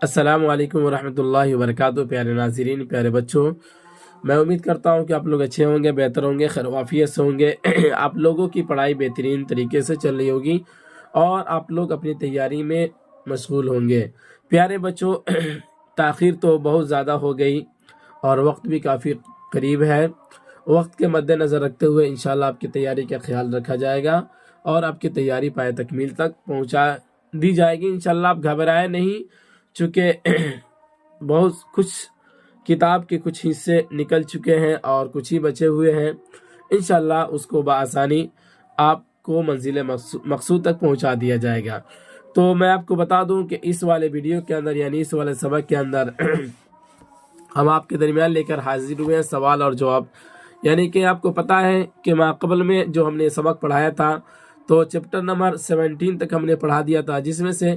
अस्सलाम वालेकुम वरहमतुल्लाहि वबरकातुहू। प्यारे नाज़रीन, प्यारे बच्चों, मैं उम्मीद करता हूँ कि आप लोग अच्छे होंगे, बेहतर होंगे, खैर वाफियत से होंगे। आप लोगों की पढ़ाई बेहतरीन तरीके से चल रही होगी और आप लोग अपनी तैयारी में मशगूल होंगे। प्यारे बच्चों, ताख़ीर तो बहुत ज़्यादा हो गई और वक्त भी काफ़ी करीब है। वक्त के मद्देनज़र रखते हुए इंशाल्लाह आपकी तैयारी का ख्याल रखा जाएगा और आपकी तैयारी पाए तकमील तक पहुँचा दी जाएगी इंशाल्लाह। आप घबराए नहीं, चूँकि बहुत कुछ किताब के कुछ हिस्से निकल चुके हैं और कुछ ही बचे हुए हैं। इंशाल्लाह उसको बआसानी आपको मंजिल मकसूद तक पहुंचा दिया जाएगा। तो मैं आपको बता दूं कि इस वाले वीडियो के अंदर यानी इस वाले सबक के अंदर हम आपके दरमियान लेकर हाजिर हुए हैं सवाल और जवाब। यानी कि आपको पता है कि माक़बल में जो हमने सबक पढ़ाया था तो चैप्टर नंबर 17 तक हमने पढ़ा दिया था, जिसमें से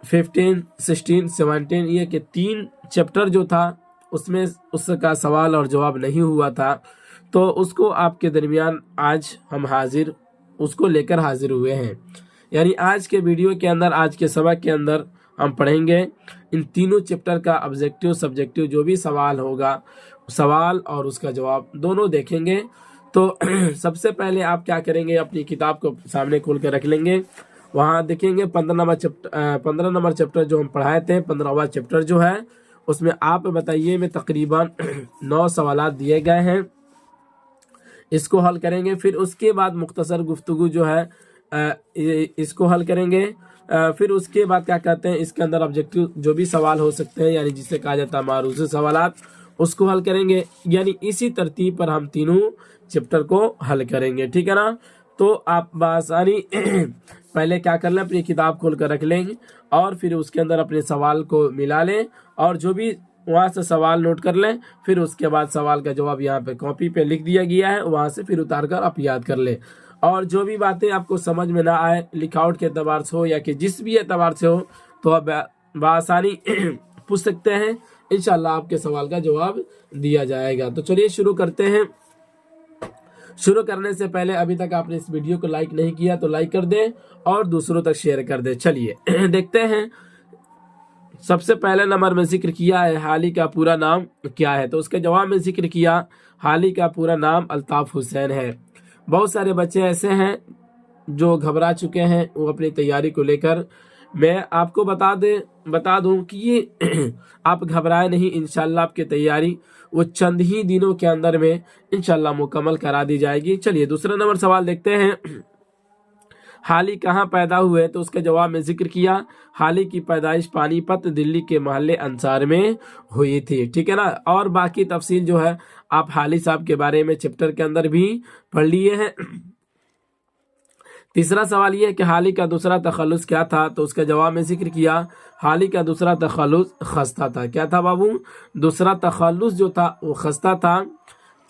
15, 16, 17 ये कि 3 चैप्टर जो था उसमें उसका सवाल और जवाब नहीं हुआ था। तो उसको आपके दरमियान आज हम उसको लेकर हाजिर हुए हैं। यानी आज के वीडियो के अंदर, आज के सबक के अंदर हम पढ़ेंगे इन तीनों चैप्टर का ऑब्जेक्टिव सब्जेक्टिव जो भी सवाल होगा, सवाल और उसका जवाब दोनों देखेंगे। तो सबसे पहले आप क्या करेंगे, अपनी किताब को सामने खोल कर रख लेंगे। वहाँ देखेंगे 15 नंबर चैप्टर जो हम पढ़ाए थे, 15वां चैप्टर जो है उसमें आप बताइए में तकरीबन 9 सवालात दिए गए हैं। इसको हल करेंगे, फिर उसके बाद मुख्तसर गुफ्तगू जो है इसको हल करेंगे। फिर उसके बाद क्या कहते हैं, इसके अंदर ऑब्जेक्टिव जो भी सवाल हो सकते हैं यानी जिसे कहा जाता है मारूज़ी सवालात, उसको हल करेंगे। यानी इसी तरतीब पर हम तीनों चैप्टर को हल करेंगे, ठीक है ना। तो आप बआसानी पहले क्या कर लें, अपनी किताब खोल कर रख लेंगे और फिर उसके अंदर अपने सवाल को मिला लें और जो भी वहाँ से सवाल नोट कर लें। फिर उसके बाद सवाल का जवाब यहाँ पे कॉपी पे लिख दिया गया है, वहाँ से फिर उतार कर आप याद कर लें। और जो भी बातें आपको समझ में ना आए, लिखावट के एतबार से हो या कि जिस भी एतबार से हो, तो आप बआसानी पूछ सकते हैं। इंशाल्लाह आपके सवाल का जवाब दिया जाएगा। तो चलिए शुरू करते हैं। शुरू करने से पहले अभी तक आपने इस वीडियो को लाइक नहीं किया तो लाइक कर दें और दूसरों तक शेयर कर दें। चलिए देखते हैं। सबसे पहले नंबर में जिक्र किया है हाली का पूरा नाम क्या है, तो उसके जवाब में जिक्र किया हाली का पूरा नाम अल्ताफ हुसैन है। बहुत सारे बच्चे ऐसे हैं जो घबरा चुके हैं वो अपनी तैयारी को लेकर। मैं आपको बता दूं कि ये आप घबराए नहीं, इंशाल्लाह आपकी तैयारी वो चंद ही दिनों के अंदर में इंशाल्लाह मुकम्मल करा दी जाएगी। चलिए दूसरा नंबर सवाल देखते हैं। हाली कहाँ पैदा हुए, तो उसके जवाब में जिक्र किया हाली की पैदाइश पानीपत दिल्ली के मोहल्ले अंसार में हुई थी, ठीक है ना। और बाकी तफसील जो है आप हाली साहब के बारे में चैप्टर के अंदर भी पढ़ लिए हैं। तीसरा सवाल ये है कि हाली का दूसरा तखल्लुस क्या था, तो उसका जवाब में जिक्र किया हाली का दूसरा तखल्लुस खस्ता था। क्या था बाबू, दूसरा तखल्लुस जो था वो खस्ता था।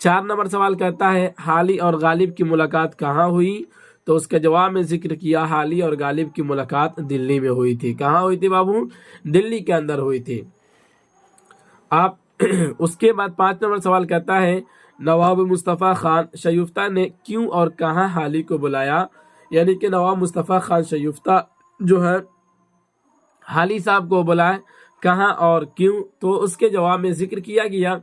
4 नंबर सवाल कहता है हाली और गालिब की मुलाकात कहाँ हुई, तो उसके जवाब में जिक्र किया हाली और गालिब की मुलाकात दिल्ली में हुई थी। कहाँ हुई थी बाबू, दिल्ली के अंदर हुई थी। आप उसके बाद 5 नंबर सवाल कहता है नवाब मुस्तफ़ा खान शयूफ्ता ने क्यों और कहाँ हाली को बुलाया, यानी कि नवाब मुस्तफ़ा खान शयूफ्ता जो है हाली साहब को बुलाए कहाँ और क्यों, तो उसके जवाब में जिक्र किया गया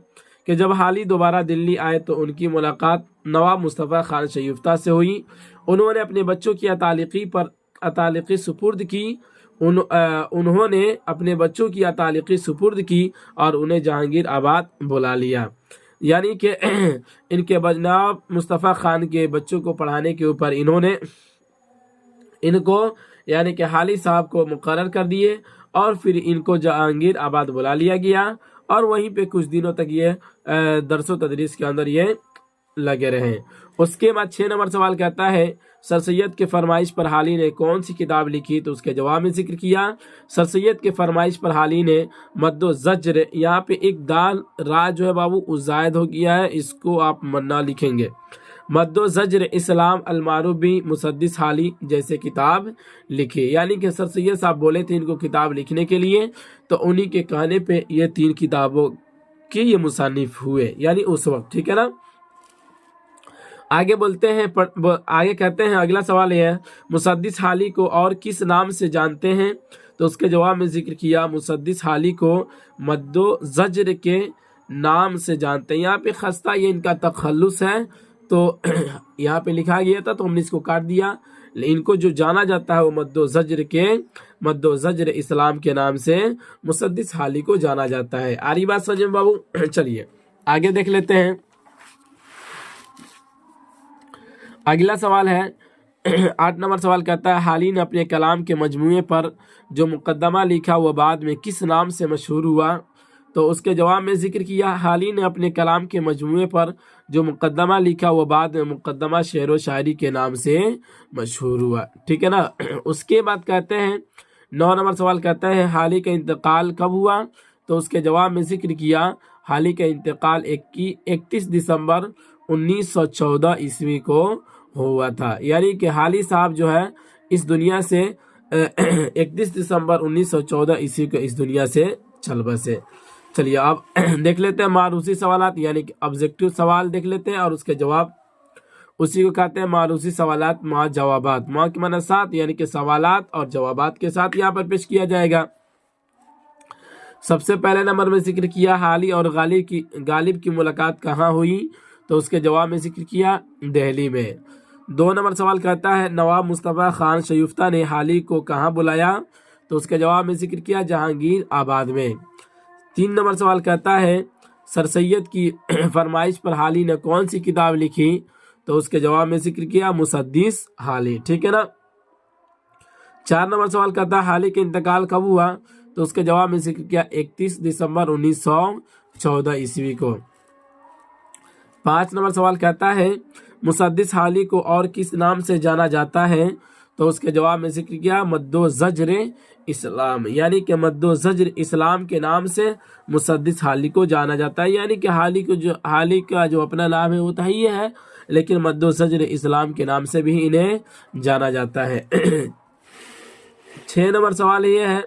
कि जब हाली दोबारा दिल्ली आए तो उनकी मुलाकात नवाब मुस्तफ़ा खान शयूफ्ता से हुई। उन्होंने अपने बच्चों की अतालिकी सुपुर्द की। उन्होंने अपने बच्चों की अतालिकी सुपुर्द की और उन्हें जहांगीर आबाद बुला लिया। यानी कि इनके नवाब मुस्तफ़ा खान के बच्चों को पढ़ाने के ऊपर इनको यानी कि हाली साहब को मुकर्रर कर दिए और फिर इनको जहांगीर आबाद बुला लिया गया और वहीं पे कुछ दिनों तक ये दरसो तदरीस के अंदर ये लगे रहे। उसके बाद 6 नंबर सवाल कहता है सर सैयद के फरमाइश पर हाली ने कौन सी किताब लिखी, तो उसके जवाब में जिक्र किया सर सैयद के फरमाइश पर हाली ने मद्दो ज़ज्र, यहाँ पे एक दाल रा जो है बाबू वो जायद हो गया है, इसको आप मन्ना लिखेंगे। मद्दो ज़ज्र इस्लाम अलमारूफ भी मुसद्दिस हाली जैसे किताब लिखी। यानी कि सर सैयद साहब बोले थे इनको किताब लिखने के लिए, तो उन्हीं के कहने पे ये 3 किताबों के ये मुसन्निफ हुए यानी उस वक्त, ठीक है ना। आगे बोलते हैं आगे कहते हैं अगला सवाल ये है, मुसद्दिस हाली को और किस नाम से जानते हैं? तो उसके जवाब में जिक्र किया मुसद्दिस हाली को मद्दो ज़ज्र के नाम से जानते हैं। यहाँ पे खस्ता ये इनका तखल्लुस है, तो यहाँ पे लिखा गया था तो हमने इसको काट दिया। इनको जो जाना जाता है वो मद्दो ज़ज्र इस्लाम के नाम से मुसद्दिस हाली को जाना जाता है। आ रही बात समझ में बाबू? चलिए आगे देख लेते हैं। अगला सवाल है 8 नंबर सवाल कहता है, हाली ने अपने कलाम के मजमूए पर जो मुकदमा लिखा वो बाद में किस नाम से मशहूर हुआ? तो उसके जवाब में जिक्र किया हाली ने अपने कलाम के मजमूए पर जो मुकदमा लिखा वो बाद में मुकदमा शेर व शायरी के नाम से मशहूर हुआ। ठीक है ना। उसके बाद कहते हैं 9 नंबर सवाल कहता है, हाली का इंतकाल कब हुआ? तो उसके जवाब में जिक्र किया हाली का इंतकाल 31 दिसंबर 1914 ईस्वी को हुआ था। यानी कि हाली साहब जो है इस दुनिया से 31 दिसंबर 1914 ईस्वी को इस दुनिया से चल बसे। चलिए अब देख लेते हैं मारूसी सवालात, यानी कि ऑब्जेक्टिव सवाल देख लेते हैं और उसके जवाब। उसी को कहते हैं मारूसी सवालात मा जवाबात। मा के माने साथ, यानी कि सवालात और जवाबात के साथ यहाँ पर पेश किया जाएगा। सबसे पहले नंबर में जिक्र किया हाली और गालिब की मुलाकात कहाँ हुई? तो उसके जवाब में जिक्र किया दिल्ली में। 2 नंबर सवाल कहता है, नवाब मुस्तफ़ा खान शयूफ्ता ने हाली को कहाँ बुलाया? तो उसके जवाब में जिक्र किया जहांगीर आबाद में। 3 नंबर सवाल कहता है, सर सैयद की फरमाइश पर हाली ने कौन सी किताब लिखी? तो उसके जवाब में जिक्र किया मुसद्दिस हाली। ठीक है ना। 4 नंबर सवाल कहता है, हाली का इंतकाल कब हुआ? तो उसके जवाब में जिक्र किया 31 दिसंबर 1914 ईस्वी को। 5 नंबर सवाल कहता है, मुसद्दिस हाली को और किस नाम से जाना जाता है? तो उसके जवाब में जिक्र किया मद्दो ज़ज्र इस्लाम, यानी कि मद्दो ज़ज्र इस्लाम के नाम से मुसद्दिस हाली को जाना जाता है। यानी कि हाली का जो अपना नाम है वो तो ही है, लेकिन मद्दो ज़ज्र इस्लाम के नाम से भी इन्हें जाना जाता है। 6 नंबर सवाल ये है,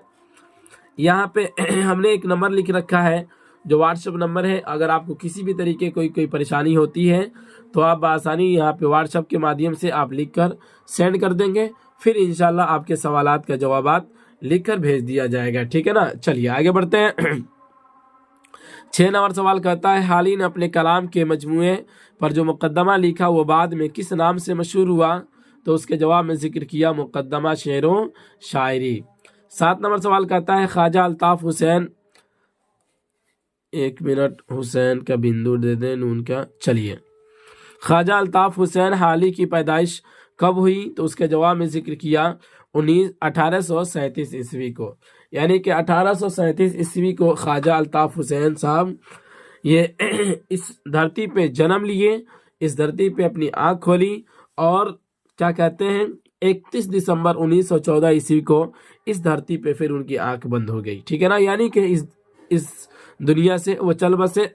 यहाँ पे हमने एक नंबर लिख रखा है जो व्हाट्सएप नंबर है। अगर आपको किसी भी तरीके कोई परेशानी होती है तो आप आसानी यहाँ पे व्हाट्सएप के माध्यम से आप लिखकर सेंड कर देंगे, फिर इंशाल्लाह आपके सवालात का जवाबात लिखकर भेज दिया जाएगा। ठीक है ना। चलिए आगे बढ़ते हैं। 6 नंबर सवाल कहता है, हाली ने अपने कलाम के मजमूए पर जो मुकदमा लिखा वो बाद में किस नाम से मशहूर हुआ? तो उसके जवाब में जिक्र किया मुकदमा शेरो शायरी। 7 नंबर सवाल कहता है, ख्वाजा अल्ताफ हुसैन, 1 मिनट हुसैन का बिंदु दे दें नून का। चलिए, ख्वाजा अल्ताफ हुसैन हाली की पैदाइश कब हुई? तो उसके जवाब में जिक्र किया 1837 ईस्वी को। यानी कि 1837 ईस्वी को ख्वाजा अल्ताफ हुसैन साहब ये इस धरती पे जन्म लिए, इस धरती पे अपनी आँख खोली और क्या कहते हैं 31 दिसंबर 1914 ईस्वी को इस धरती पे फिर उनकी आँख बंद हो गई। ठीक है ना। यानी कि इस दुनिया से वो चल बसे।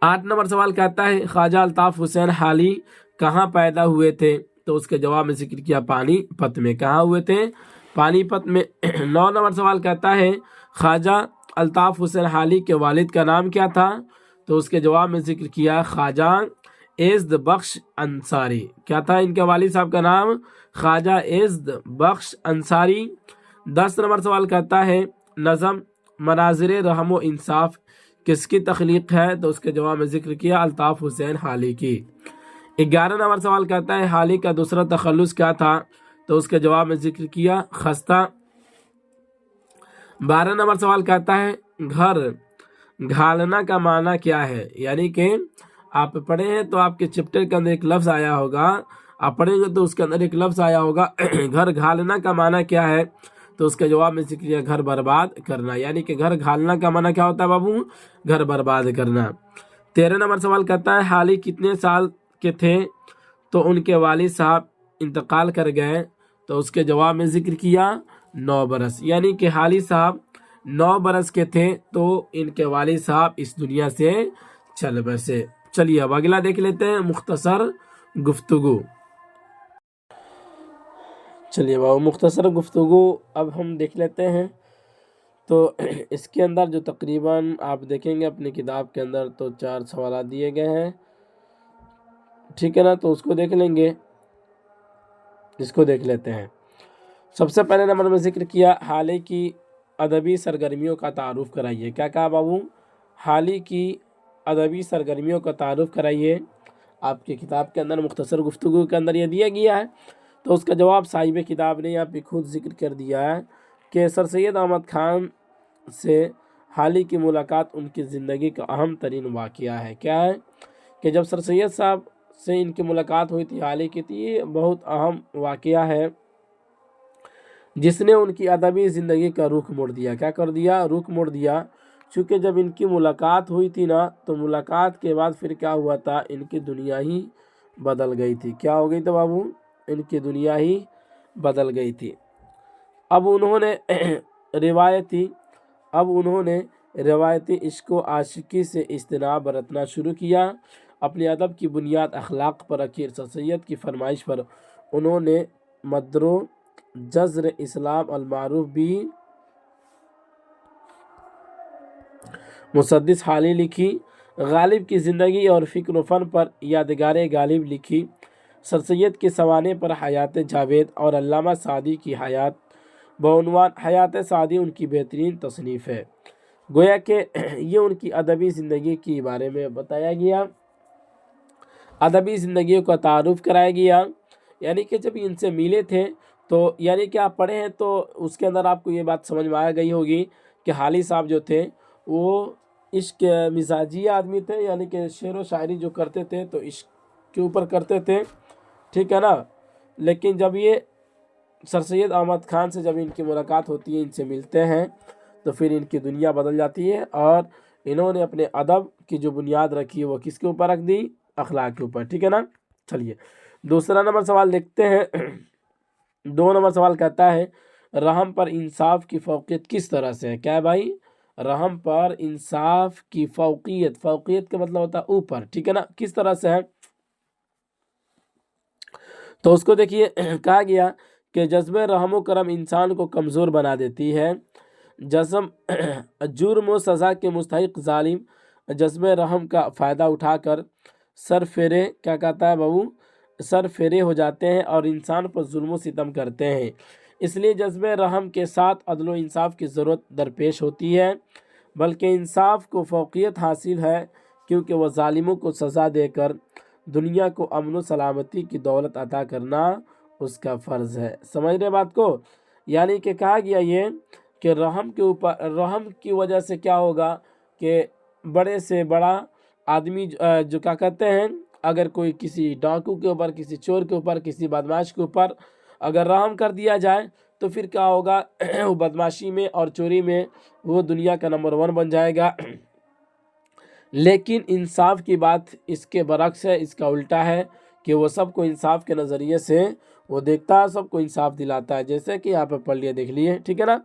8 नंबर सवाल कहता है, ख्वाजा अल्ताफ हुसैन हाली कहाँ पैदा हुए थे? तो उसके जवाब में जिक्र किया पानीपत में। कहाँ हुए थे? पानीपत में। 9 नंबर सवाल कहता है, ख्वाजा अल्ताफ हुसैन हाली के वालिद का नाम क्या था? तो उसके जवाब में जिक्र किया ख्वाजा एज़्द बख्श अंसारी। क्या था इनके वालिद साहब का नाम? ख्वाजा एज़्द बख्श अंसारी। 10 नंबर सवाल कहता है, नज़म मनाज़िर रहम व इंसाफ किसकी तख्लीक है? तो उसके जवाब में जिक्र किया अल्ताफ हुसैन हाली की। 11 नंबर सवाल कहता है, हाली का दूसरा तखल्लुस क्या था? तो उसके जवाब में जिक्र किया खस्ता। 12 नंबर सवाल कहता है, घर घालना का माना क्या है? यानी कि आप पढ़े हैं तो आपके चैप्टर के अंदर एक लफ्ज़ आया होगा, आप पढ़ेंगे तो उसके अंदर एक लफ्ज़ आया होगा घर घालना का माना क्या है? तो उसके जवाब में जिक्र किया घर बर्बाद करना। यानी कि घर घालना का माना क्या होता है बाबू? घर बर्बाद करना। 13 नंबर सवाल कहता है, हाली कितने साल के थे तो उनके वालिद साहब इंतकाल कर गए? तो उसके जवाब में जिक्र किया 9 बरस। यानी कि हाली साहब 9 बरस के थे तो इनके वालिद साहब इस दुनिया से चल बसे। चलिए अब अगला देख लेते हैं, मुख्तसर गुफ्तगू। चलिए बाबू मुख्तसर गुफ्तगू अब हम देख लेते हैं। तो इसके अंदर जो तकरीबन आप देखेंगे अपनी किताब के अंदर तो 4 सवाल दिए गए हैं। ٹھیک ہے نا، تو اس کو دیکھ لیں گے، اس کو دیکھ لیتے ہیں۔ سب سے پہلے نمبر میں ذکر کیا حال ہی کی ادبی سرگرمیوں کا تعارف کرائیے۔ کیا کہا بابو؟ حال ہی کی ادبی سرگرمیوں کا تعارف کرائیے۔ آپ کی کتاب کے اندر مختصر گفتگو کے اندر یہ دیا گیا ہے، تو اس کا جواب صاحب کتاب نے یہاں پہ خود ذکر کر دیا ہے کہ سر سید احمد خان سے حال ہی کی ملاقات ان کی زندگی کا اہم ترین واقعہ ہے۔ کیا ہے کہ جب سر سید صاحب سے ان کی ملاقات ہوئی تھی، حال ہی کی تھی، یہ بہت اہم واقعہ ہے جس نے ان کی ادبی زندگی کا رخ موڑ دیا۔ کیا کر دیا؟ رخ موڑ دیا۔ چونکہ جب ان کی ملاقات ہوئی تھی نا، تو ملاقات کے بعد پھر کیا ہوا تھا، ان کی دنیا ہی بدل گئی تھی۔ کیا ہو گئی تھی بابو؟ ان کی دنیا ہی بدل گئی تھی۔ اب انہوں نے روایتی عشق و عاشقی سے اجتناب برتنا شروع کیا۔ اپنے ادب کی بنیاد اخلاق پر رکھی سر سید کی فرمائش پر انہوں نے مدر و جزر اسلام المعروف بھی مسدس حالی لکھی۔ غالب کی زندگی اور فکر و فن پر یادگار غالب لکھی۔ سر سید کے سوانح پر حیات جاوید اور علامہ سعدی کی حیات بعنوان حیات سعدی ان کی بہترین تصنیف ہے۔ گویا کہ یہ ان کی ادبی زندگی کے بارے میں بتایا گیا، ادبی زندگیوں کا تعارف کرایا گیا۔ یعنی کہ جب ان سے ملے تھے تو یعنی کہ آپ پڑھے ہیں تو اس کے اندر آپ کو یہ بات سمجھ میں آ گئی ہوگی کہ حالی صاحب جو تھے وہ عشق مزاجی آدمی تھے، یعنی کہ شعر و شاعری جو کرتے تھے تو عشق کے اوپر کرتے تھے، ٹھیک ہے نا۔ لیکن جب یہ سر سید احمد خان سے جب ان کی ملاقات ہوتی ہے، ان سے ملتے ہیں، تو پھر ان کی دنیا بدل جاتی ہے اور انہوں نے اپنے ادب کی جو بنیاد رکھی ہے وہ کس کے اوپر رکھ دی؟ اخلاق کے اوپر، ٹھیک ہے نا۔ چلیے دوسرا نمبر سوال دیکھتے ہیں۔ 2 نمبر سوال کہتا ہے رحم پر انصاف کی فوقیت کس طرح سے ہے؟ کیا ہے بھائی؟ رحم پر انصاف کی فوقیت، فوقیت کا مطلب ہوتا ہے اوپر، ٹھیک ہے نا، کس طرح سے ہے؟ تو اس کو دیکھیے، کہا گیا کہ جذب رحم و کرم انسان کو کمزور بنا دیتی ہے۔ جرم و سزا کے مستحق ظالم جذب رحم کا فائدہ اٹھا کر سر پھیرے، کیا کہتا ہے بابو؟ سر پھیرے ہو جاتے ہیں اور انسان پر ظلم و ستم کرتے ہیں۔ اس لیے جذب رحم کے ساتھ عدل و انصاف کی ضرورت درپیش ہوتی ہے، بلکہ انصاف کو فوقیت حاصل ہے کیونکہ وہ ظالموں کو سزا دے کر دنیا کو امن و سلامتی کی دولت عطا کرنا اس کا فرض ہے۔ سمجھ رہے بات کو؟ یعنی کہ کہا گیا یہ کہ رحم کے اوپر، رحم کی وجہ سے کیا ہوگا کہ بڑے سے بڑا آدمی جو کیا کہتے ہیں، اگر کوئی کسی ڈاکو کے اوپر، کسی چور کے اوپر، کسی بدماش کے اوپر اگر رحم کر دیا جائے تو پھر کیا ہوگا، وہ بدماشی میں اور چوری میں وہ دنیا کا نمبر 1 بن جائے گا۔ لیکن انصاف کی بات اس کے برعکس ہے، اس کا الٹا ہے کہ وہ سب کو انصاف کے نظریے سے وہ دیکھتا ہے، سب کو انصاف دلاتا ہے، جیسے کہ یہاں پہ پڑھ لیے، دیکھ لیے، ٹھیک ہے نا۔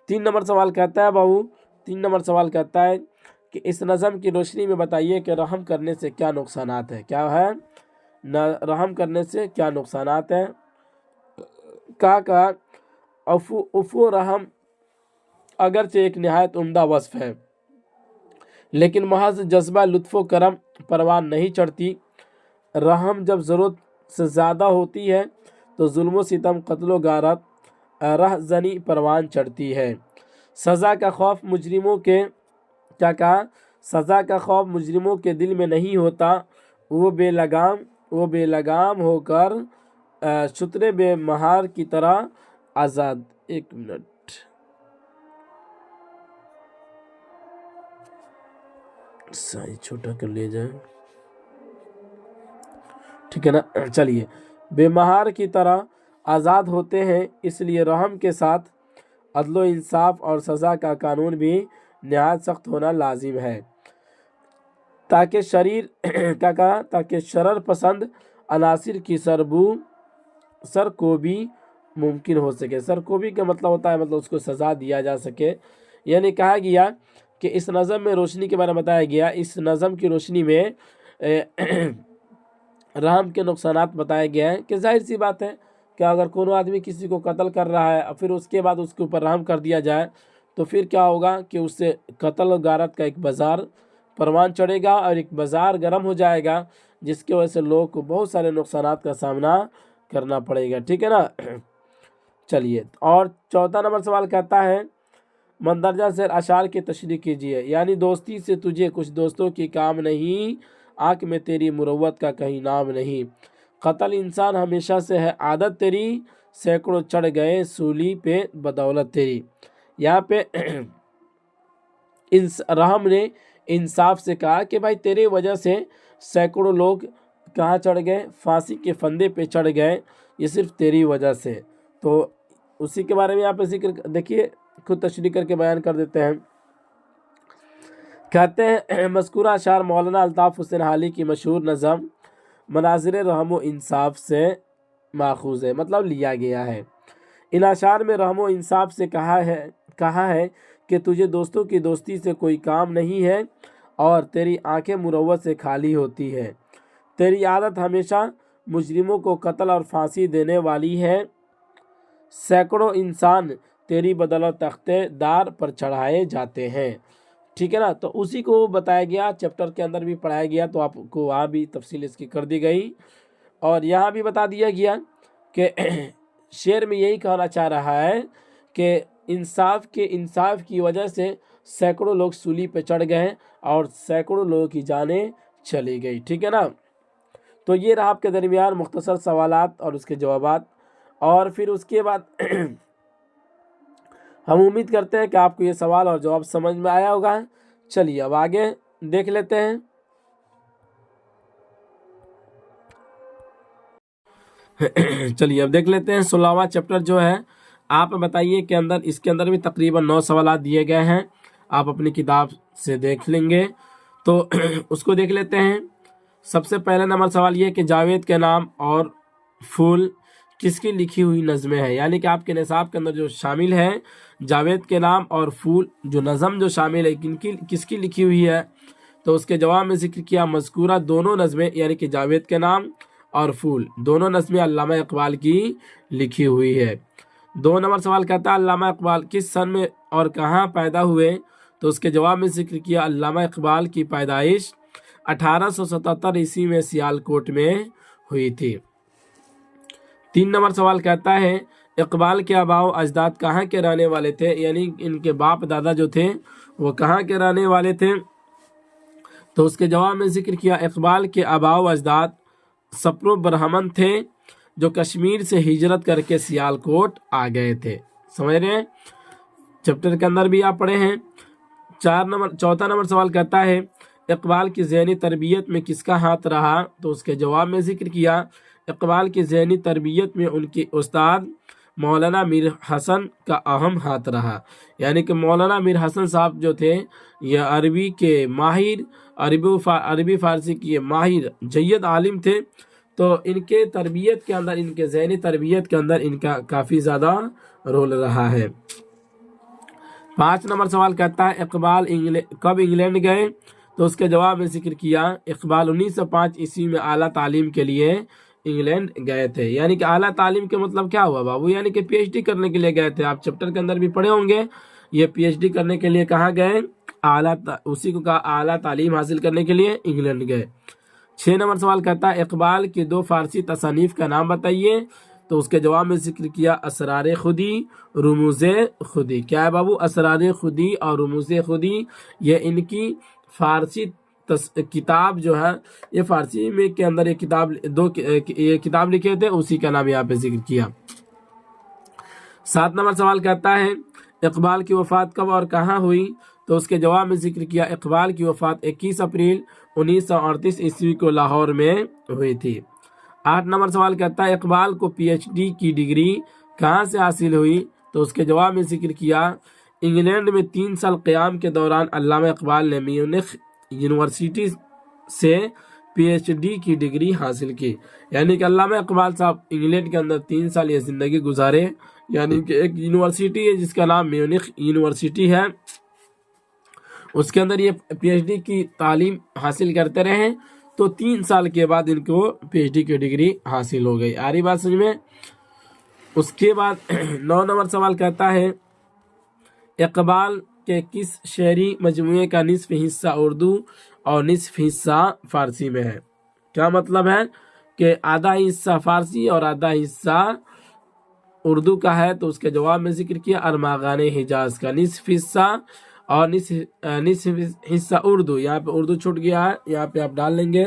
3 نمبر سوال کہتا ہے بابو، 3 نمبر سوال کہتا ہے کہ اس نظم کی روشنی میں بتائیے کہ رحم کرنے سے کیا نقصانات ہیں؟ کیا ہے؟ رحم کرنے سے کیا نقصانات ہیں؟ کہا عفو رحم اگرچہ ایک نہایت عمدہ وصف ہے، لیکن محض جذبہ لطف و کرم پروان نہیں چڑھتی۔ رحم جب ضرورت سے زیادہ ہوتی ہے تو ظلم و ستم، قتل و غارت، رہزنی پروان چڑھتی ہے۔ سزا کا خوف مجرموں کے، کیا کہا؟ سزا کا خوف مجرموں کے دل میں نہیں ہوتا، وہ بے لگام ہو کر شتر بے مہار کی طرح آزاد۔ ایک منٹ، سائز چھوٹا کر لیا جائے، ٹھیک ہے نا۔ چلیے، بے مہار کی طرح آزاد ہوتے ہیں، اس لیے رحم کے ساتھ عدل و انصاف اور سزا کا قانون بھی نہایت سخت ہونا لازم ہے، تاکہ کیا کہا؟ تاکہ شرر پسند عناصر کی سرکوبی ممکن ہو سکے۔ سرکوبی کا مطلب ہوتا ہے مطلب اس کو سزا دیا جا سکے۔ یعنی کہا گیا کہ اس نظم میں روشنی کے بارے میں بتایا گیا، اس نظم کی روشنی میں رحم کے نقصانات بتایا گیا ہے کہ ظاہر سی بات ہے کہ اگر کوئی آدمی کسی کو قتل کر رہا ہے اور پھر اس کے بعد اس کے اوپر رحم کر دیا جائے تو پھر کیا ہوگا کہ اس سے قتل و غارت کا ایک بازار پروان چڑھے گا اور ایک بازار گرم ہو جائے گا۔ جس کی وجہ سے لوگوں کو بہت سارے نقصانات کا سامنا کرنا پڑے گا، ٹھیک ہے نا۔ چلیے، اور چوتھا نمبر سوال کہتا ہے مندرجہ ذیل اشعار کی تشریح کیجیے، یعنی دوستی سے تجھے کچھ دوستوں کی کام نہیں، آنکھ میں تیری مروت کا کہیں نام نہیں، قتل انسان ہمیشہ سے ہے عادت تیری، سینکڑوں چڑھ گئے سولی پہ بدولت تیری۔ یہاں پہ رحم نے انصاف سے کہا کہ بھائی تیری وجہ سے سینکڑوں لوگ کہاں چڑھ گئے، پھانسی کے پھندے پہ چڑھ گئے، یہ صرف تیری وجہ سے۔ تو اسی کے بارے میں یہاں پہ ذکر دیکھیے، خود تشریح کر کے بیان کر دیتے ہیں۔ کہتے ہیں مذکورہ اشعار مولانا الطاف حسین حالی کی مشہور نظم مناظر رحم و انصاف سے ماخوذ ہے، مطلب لیا گیا ہے۔ ان اشعار میں رحم و انصاف سے کہا ہے کہ تجھے دوستوں کی دوستی سے کوئی کام نہیں ہے اور تیری آنکھیں مروت سے خالی ہوتی ہے، تیری عادت ہمیشہ مجرموں کو قتل اور پھانسی دینے والی ہے، سینکڑوں انسان تیری بدولت تختے دار پر چڑھائے جاتے ہیں، ٹھیک ہے نا۔ تو اسی کو بتایا گیا، چیپٹر کے اندر بھی پڑھایا گیا، تو آپ کو وہاں بھی تفصیل اس کی کر دی گئی، اور یہاں بھی بتا دیا گیا کہ شعر میں یہی کہنا چاہ رہا ہے کہ انصاف کی وجہ سے سینکڑوں لوگ سولی پہ چڑھ گئے اور سینکڑوں لوگوں کی جانیں چلی گئی، ٹھیک ہے نا۔ تو یہ رہا آپ کے درمیان مختصر سوالات اور اس کے جوابات، اور پھر اس کے بعد ہم امید کرتے ہیں کہ آپ کو یہ سوال اور جواب سمجھ میں آیا ہوگا۔ چلیے اب آگے دیکھ لیتے ہیں۔ چلیے اب دیکھ لیتے ہیں 16واں چیپٹر جو ہے، آپ بتائیے کہ اس کے اندر بھی تقریباً 9 سوالات دیے گئے ہیں، آپ اپنی کتاب سے دیکھ لیں گے، تو اس کو دیکھ لیتے ہیں۔ سب سے پہلا نمبر سوال یہ کہ جاوید کے نام اور پھول کس کی لکھی ہوئی نظمیں ہیں، یعنی کہ آپ کے نصاب کے اندر جو شامل ہے جاوید کے نام اور پھول جو نظم جو شامل ہے کس کی لکھی ہوئی ہے، تو اس کے جواب میں ذکر کیا مذکورہ دونوں نظمیں، یعنی کہ جاوید کے نام اور پھول دونوں نظمیں علامہ اقبال کی لکھی ہوئی ہے۔ 2 نمبر سوال کہتا ہے علامہ اقبال کس سن میں اور کہاں پیدا ہوئے، تو اس کے جواب میں ذکر کیا علامہ اقبال کی پیدائش 1877 عیسوی میں سیالکوٹ میں ہوئی تھی۔ 3 نمبر سوال کہتا ہے اقبال کے آباء و اجداد کہاں کے رہنے والے تھے، یعنی ان کے باپ دادا جو تھے وہ کہاں کے رہنے والے تھے، تو اس کے جواب میں ذکر کیا اقبال کے آباء و اجداد سپرو برہمن تھے جو کشمیر سے ہجرت کر کے سیالکوٹ آ گئے تھے۔ سمجھ رہے ہیں، چیپٹر کے اندر بھی آپ پڑھے ہیں۔ 4 نمبر سوال کہتا ہے اقبال کی ذہنی تربیت میں کس کا ہاتھ رہا، تو اس کے جواب میں ذکر کیا اقبال کی ذہنی تربیت میں ان کے استاد مولانا میر حسن کا اہم ہاتھ رہا، یعنی کہ مولانا میر حسن صاحب جو تھے یہ عربی کے ماہر، عربی فارسی کے ماہر جید عالم تھے، تو ان کے تربیت کے اندر، ان کے ذہنی تربیت کے اندر ان کا کافی زیادہ رول رہا ہے۔ 5 نمبر سوال کہتا ہے اقبال کب انگلینڈ گئے، تو اس کے جواب میں ذکر کیا اقبال 1905 عیسوی میں اعلیٰ تعلیم کے لیے انگلینڈ گئے تھے، یعنی کہ اعلیٰ تعلیم کے مطلب کیا ہوا بابو، یعنی کہ پی ایچ ڈی کرنے کے لیے گئے تھے۔ آپ چیپٹر کے اندر بھی پڑھے ہوں گے، یہ پی ایچ ڈی کرنے کے لیے کہاں گئے، اسی کو کہا اعلیٰ تعلیم حاصل کرنے کے لیے انگلینڈ گئے۔ 6 نمبر سوال کہتا ہے اقبال کی 2 فارسی تصانیف کا نام بتائیے، تو اس کے جواب میں ذکر کیا اسرار خودی، رموز خودی۔ کیا ہے بابو، اسرار خودی اور رموز خودی، یہ ان کی فارسی کتاب جو ہے، یہ فارسی میں کے اندر یہ کتاب لکھے تھے، اسی کا نام یہاں پہ ذکر کیا۔ 7 نمبر سوال کہتا ہے اقبال کی وفات کب اور کہاں ہوئی، تو اس کے جواب میں ذکر کیا اقبال کی وفات 21 اپریل 1938 عیسوی کو لاہور میں ہوئی تھی۔ 8 نمبر سوال کہتا ہے اقبال کو پی ایچ ڈی کی ڈگری کہاں سے حاصل ہوئی، تو اس کے جواب میں ذکر کیا انگلینڈ میں 3 سال قیام کے دوران علامہ اقبال نے میونخ یونیورسٹی سے پی ایچ ڈی کی ڈگری حاصل کی، یعنی کہ علامہ اقبال صاحب انگلینڈ کے اندر 3 سال یہ زندگی گزارے، یعنی کہ ایک یونیورسٹی ہے جس کا نام میونخ یونیورسٹی ہے، اس کے اندر یہ پی ایچ ڈی کی تعلیم حاصل کرتے رہے، تو 3 سال کے بعد ان کو پی ایچ ڈی کی ڈگری حاصل ہو گئی۔ آ رہی بات سمجھ میں؟ اس کے بعد 9 نمبر سوال کہتا ہے اقبال کے کس شعری مجموعے کا نصف حصہ اردو اور نصف حصہ فارسی میں ہے، क्या मतलब है کہ آدھا حصہ فارسی اور آدھا حصہ اردو کا ہے، تو اس کے جواب میں ذکر کیا ارمغان حجاز کا، نصف حصہ اور نصف حصہ اردو، یہاں پہ اردو چھوٹ گیا ہے، یہاں پہ آپ ڈال لیں گے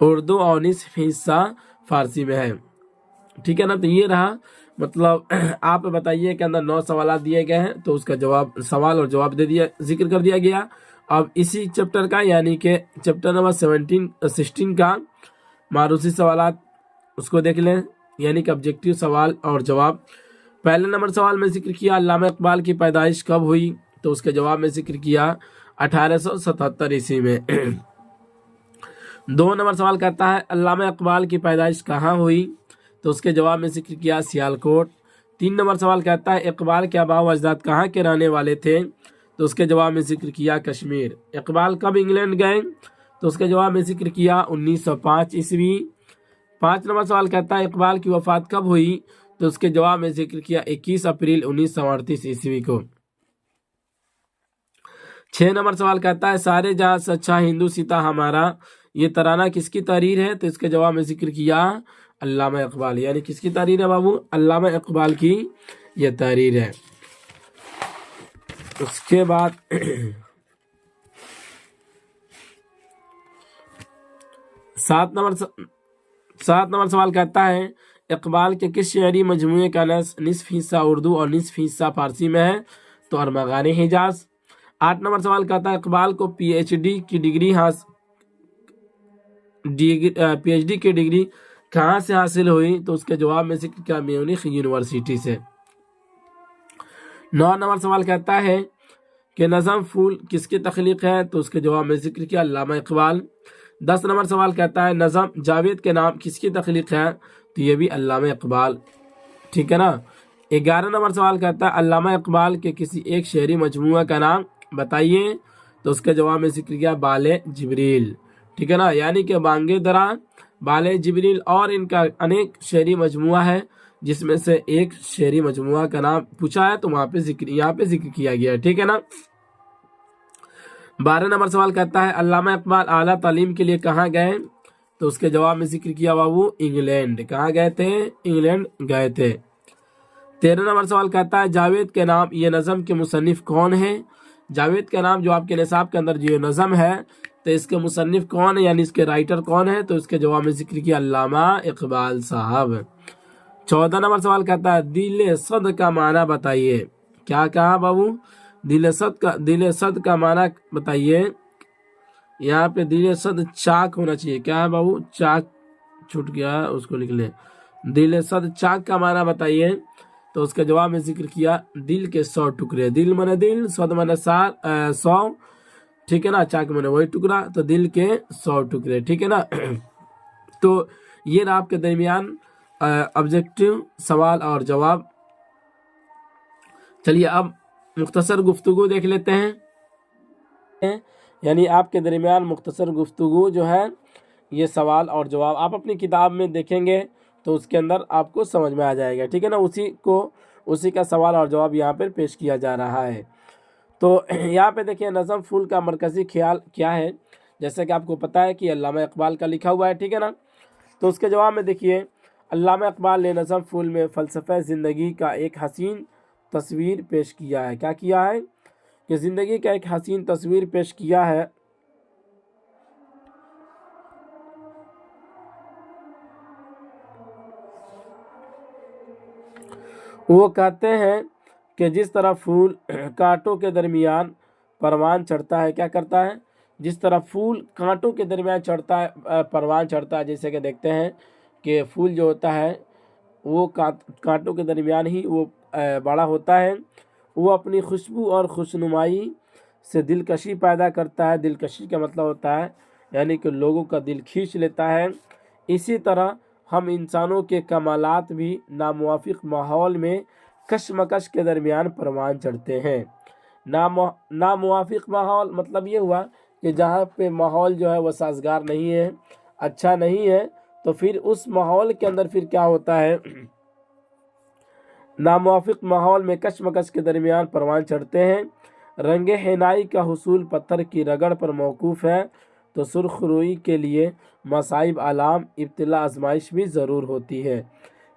اردو اور نصف حصہ فارسی میں ہے، ٹھیک ہے نا۔ تو یہ رہا مطلب آپ بتائیے کہ اندر 9 سوالات دیے گئے ہیں، تو اس کا جواب سوال اور جواب دے دیا، ذکر کر دیا گیا۔ اب اسی چیپٹر کا یعنی کہ چیپٹر نمبر 16 کا معروضی سوالات اس کو دیکھ لیں، یعنی کہ آبجیکٹیو سوال اور جواب۔ پہلے نمبر سوال میں ذکر کیا علامہ اقبال کی پیدائش کب ہوئی، تو اس کے جواب میں ذکر کیا 1877 عیسوی میں۔ 2 نمبر سوال کہتا ہے علامہ اقبال کی پیدائش کہاں ہوئی، تو اس کے جواب میں ذکر کیا سیالکوٹ۔ 3 نمبر سوال کہتا ہے اقبال کے آباء و اجداد کہاں کے رہنے والے تھے، تو اس کے جواب میں ذکر کیا کشمیر۔ اقبال کب انگلینڈ گئے، تو اس کے جواب میں ذکر کیا 1905 عیسوی۔ 5 نمبر سوال کہتا ہے اقبال کی وفات کب ہوئی، تو اس کے جواب میں ذکر کیا 21 اپریل 1938 عیسوی کو۔ 6 نمبر سوال کہتا ہے سارے جہاں سے اچھا ہندو سیتا ہمارا، یہ ترانہ کس کی تحریر ہے، تو اس کے جواب میں ذکر کیا علامہ اقبال، یعنی کس کی تحریر ہے بابو، علامہ اقبال کی یہ تحریر ہے۔ اس کے بعد 7 نمبر سوال کہتا ہے اقبال کے کس شعری مجموعے کا نصف حصہ اردو اور نصف حصہ فارسی میں ہے، تو ارمغان حجاز۔ 8 نمبر سوال کہتا ہے اقبال کو پی ایچ ڈی کی ڈگری کہاں سے حاصل ہوئی، تو اس کے جواب میں ذکر کیا میونخ یونیورسٹی سے۔ 9 نمبر سوال کہتا ہے کہ نظم پھول کس کی تخلیق ہے، تو اس کے جواب میں ذکر کیا علامہ اقبال۔ 10 نمبر سوال کہتا ہے نظم جاوید کے نام کس کی تخلیق ہے، تو یہ بھی علامہ اقبال، ٹھیک ہے نا۔ 11 نمبر سوال کہتا ہے علامہ اقبال کے کسی ایک شعری مجموعہ کا نام بتائیے، تو اس کے جواب میں ذکر کیا بال جبریل، ٹھیک ہے نا، یعنی کہ بانگ درا، بال جبریل، اور ان کا انیک شعری مجموعہ ہے، جس میں سے ایک شعری مجموعہ کا نام پوچھا ہے، تو یہاں پہ ذکر کیا گیا ہے، ٹھیک ہے نا۔ 12 نمبر سوال کہتا ہے علامہ اقبال اعلیٰ تعلیم کے لیے کہاں گئے، تو اس کے جواب میں ذکر کیا بابو انگلینڈ، کہاں گئے تھے، انگلینڈ گئے تھے۔ 13 نمبر سوال کہتا ہے جاوید کے نام یہ نظم کے مصنف کون ہیں، جاوید کے نام جو آپ کے نصاب کے اندر جو یہ نظم ہے، تو اس کے مصنف کون ہے، یعنی اس کے رائٹر کون ہے، تو اس کے جواب میں ذکر کیا علامہ اقبال صاحب۔ 14 نمبر سوال کہتا ہے دل صد کا معنی بتائیے، کیا کہا بابو، دل صد کا معنی بتائیے۔ یہاں پہ دل صد چاک ہونا چاہیے، کیا ہے بابو، چاک چھوٹ گیا، اس کو لکھ لیں، دل صد چاک کا معنی بتائیے، تو اس کے جواب میں ذکر کیا دل کے 100 ٹکڑے، دل من دل، صد من 100، ٹھیک ہے نا، چاک من وہی ٹکڑا، تو دل کے 100 ٹکڑے، ٹھیک ہے نا۔ تو یہ رہا آپ کے درمیان آبجیکٹیو سوال اور جواب۔ چلیے اب مختصر گفتگو دیکھ لیتے ہیں، یعنی آپ کے درمیان مختصر گفتگو جو ہے یہ سوال اور جواب آپ اپنی کتاب میں دیکھیں گے تو اس کے اندر آپ کو سمجھ میں آ جائے گا، ٹھیک ہے نا، اسی کا سوال اور جواب یہاں پر پیش کیا جا رہا ہے۔ تو یہاں پہ دیکھیں نظم پھول کا مرکزی خیال کیا ہے، جیسے کہ آپ کو پتہ ہے کہ علامہ اقبال کا لکھا ہوا ہے، ٹھیک ہے نا۔ تو اس کے جواب میں دیکھیے علامہ اقبال نے نظم پھول میں فلسفہ زندگی کا ایک حسین تصویر پیش کیا ہے، کیا کیا ہے کہ زندگی کا ایک حسین تصویر پیش کیا ہے۔ وہ کہتے ہیں کہ جس طرح پھول کانٹوں کے درمیان پروان چڑھتا ہے، کیا کرتا ہے، جس طرح پھول کانٹوں کے درمیان چڑھتا ہے، پروان چڑھتا ہے، جیسے کہ دیکھتے ہیں کہ پھول جو ہوتا ہے وہ کانٹوں کے درمیان ہی وہ بڑا ہوتا ہے، وہ اپنی خوشبو اور خوشنمائی سے دلکشی پیدا کرتا ہے، دلکشی کا مطلب ہوتا ہے یعنی کہ لوگوں کا دل کھینچ لیتا ہے۔ اسی طرح ہم انسانوں کے کمالات بھی ناموافق ماحول میں کشمکش کے درمیان پروان چڑھتے ہیں۔ ناموافق ماحول مطلب یہ ہوا کہ جہاں پہ ماحول جو ہے وہ سازگار نہیں ہے، اچھا نہیں ہے، تو پھر اس ماحول کے اندر پھر کیا ہوتا ہے، ناموافق ماحول میں کشمکش کے درمیان پروان چڑھتے ہیں۔ रंग हिनाई का हुसूल पत्थर की रगड़ पर मौकूफ़ है, तो सुर्ख रोई के लिए मसाइब आलाम इब्तिला आजमाइश भी ज़रूर होती है।